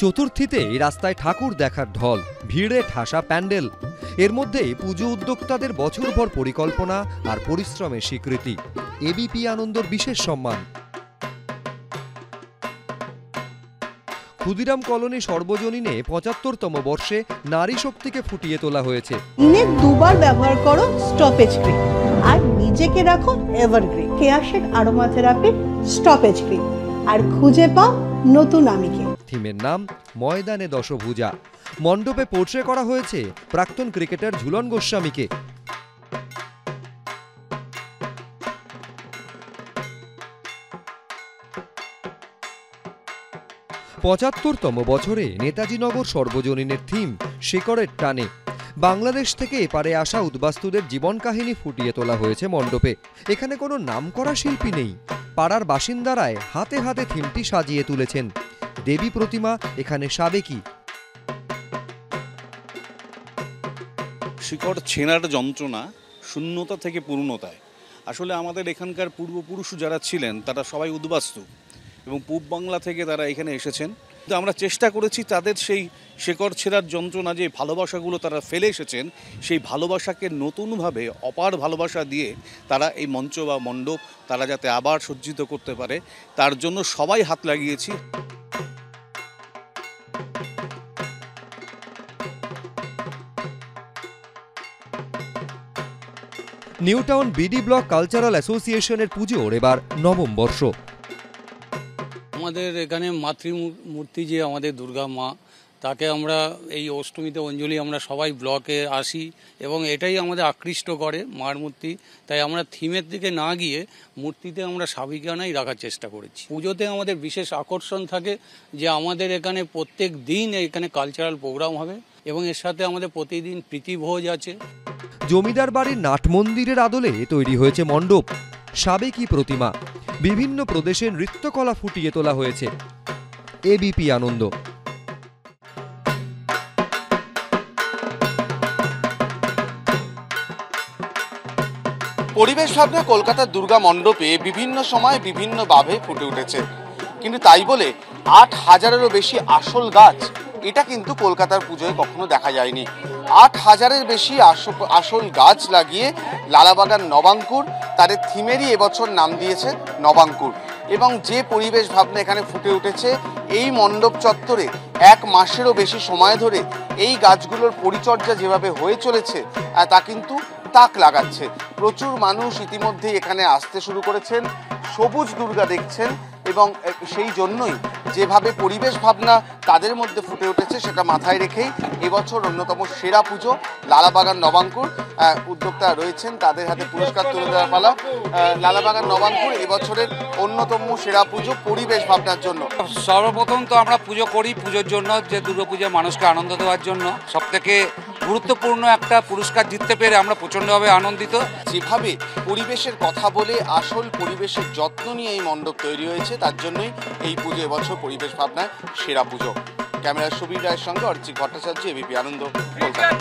চতুর্থীতে রাস্তায় ঠাকুর দেখার ঢল, ভিড়ে ঠাসা প্যান্ডেল। এর মধ্যে পুজো উদ্যোক্তাদের বছরভর পরিকল্পনা আর পরিশ্রমের স্বীকৃতি। এবিপি আনন্দর বিশেষ সম্মান। ক্ষুদিরাম কলোনি সর্বজনীনে ৭৫তম বর্ষে নারী শক্তিকে ফুটিয়ে তোলা হয়েছে। দিনে দুবার ব্যবহার করো স্টপেজ ক্রিম আর নিজেকে রাখো evergreen. Keya Seth aroma therapy stop age cream আর খুঁজে পাও নতুন আমিকে। থিমের নাম ময়দানে দশভুজা। মণ্ডপে পোর্ট্রে করা হয়েছে প্রাক্তন ক্রিকেটার ঝুলন গোস্বামীকে। পঁচাত্তরতম বছরে নেতাজিনগর সর্বজনীনের থিম শেকড়ের টানে। বাংলাদেশ থেকে এপারে আসা উদ্বাস্তুদের জীবন কাহিনী ফুটিয়ে তোলা হয়েছে মণ্ডপে। এখানে কোনো নামকরা শিল্পী নেই, পাড়ার বাসিন্দারাই হাতে হাতে থিমটি সাজিয়ে তুলেছেন। দেবী প্রতিমা এখানে সাবেকি। শিকড় ছেঁড়ার যন্ত্রণা শূন্যতা থেকে পূর্ণতায়। আসলে আমাদের এখানকার পূর্বপুরুষ যারা ছিলেন তারা সবাই উদ্বাস্তু এবং পূব বাংলা থেকে তারা এখানে এসেছেন। কিন্তু আমরা চেষ্টা করেছি তাদের সেই শেকড় ছেঁড়ার যন্ত্রণা, যে ভালোবাসাগুলো তারা ফেলে এসেছেন, সেই ভালোবাসাকে নতুনভাবে অপার ভালোবাসা দিয়ে তারা এই মঞ্চ বা মণ্ডপ তারা যাতে আবার সজ্জিত করতে পারে, তার জন্য সবাই হাত লাগিয়েছি। নিউটাউন বিডি ব্লক কালচারাল অ্যাসোসিয়েশনের পুজোর এবার নবম বর্ষ। আমাদের এখানে মাতৃমূর্তি যে আমাদের দুর্গা মা, তাকে আমরা এই অষ্টমীতে অঞ্জলি আমরা সবাই ব্লকে আসি এবং এটাই আমাদের আকৃষ্ট করে মার মূর্তি। তাই আমরা থিমের দিকে না গিয়ে মূর্তিতে আমরা সাবিকানাই রাখার চেষ্টা করেছি। পুজোতে আমাদের বিশেষ আকর্ষণ থাকে যে আমাদের এখানে প্রত্যেক দিন এখানে কালচারাল প্রোগ্রাম হবে এবং এর সাথে আমাদের প্রতিদিন প্রীতিভোজ আছে। জমিদার বাড়ির নাট মন্দিরের আদলে তৈরি হয়েছে মণ্ডপ, সাবেকি প্রতিমা, বিভিন্ন প্রদেশের নৃত্যকলা ফুটিয়ে তোলা হয়েছে। এবিপি আনন্দ। পরিবেশ ভাবনা কলকাতার দুর্গা মণ্ডপে বিভিন্ন সময় বিভিন্নভাবে ফুটে উঠেছে, কিন্তু তাই বলে ৮,০০০-এরও বেশি আসল গাছ এটা কিন্তু কলকাতার পুজোয় কখনো দেখা যায়নি। ৮,০০০-এর বেশি আসল গাছ লাগিয়ে লালাবাগান নবাঙ্কুর তাদের থিমেরই এবছর নাম দিয়েছে নবাঙ্কুর। এবং যে পরিবেশ ভাবনা এখানে ফুটে উঠেছে, এই মণ্ডপ চত্বরে ১ মাসেরও বেশি সময় ধরে এই গাছগুলোর পরিচর্যা যেভাবে হয়ে চলেছে তা কিন্তু তাক লাগাচ্ছে। প্রচুর মানুষ ইতিমধ্যেই এখানে আসতে শুরু করেছেন, সবুজ দুর্গা দেখছেন এবং সেই জন্যই যেভাবে পরিবেশ ভাবনা তাদের মধ্যে ফুটে উঠেছে সেটা মাথায় রেখেই এবছর অন্যতম সেরা পুজো লালাবাগান নবাঙ্কুর উদ্যোক্তা রয়েছেন, তাদের হাতে পুরস্কার তুলে দেওয়ার পালা। লালাবাগান নবাঙ্কুর এবছরের অন্যতম সেরা পুজো পরিবেশ ভাবনার জন্য। সর্বপ্রথম তো আমরা পুজো করি পুজোর জন্য, যে দুর্গাপূজা মানুষকে আনন্দ দেওয়ার জন্য। সবথেকে গুরুত্বপূর্ণ একটা পুরস্কার জিততে পেরে আমরা প্রচণ্ডভাবে আনন্দিত। যেভাবে পরিবেশের কথা বলে আসল পরিবেশের যত্ন নিয়ে এই মণ্ডপ তৈরি হয়েছে, তার জন্যই এই পুজো এবছর পরিবেশ ভাবনায় সেরা পুজো। ক্যামেরার সুবীর রায়ের সঙ্গে অর্চিত ভট্টাচার্য, এবিপি আনন্দ, কলকাতা।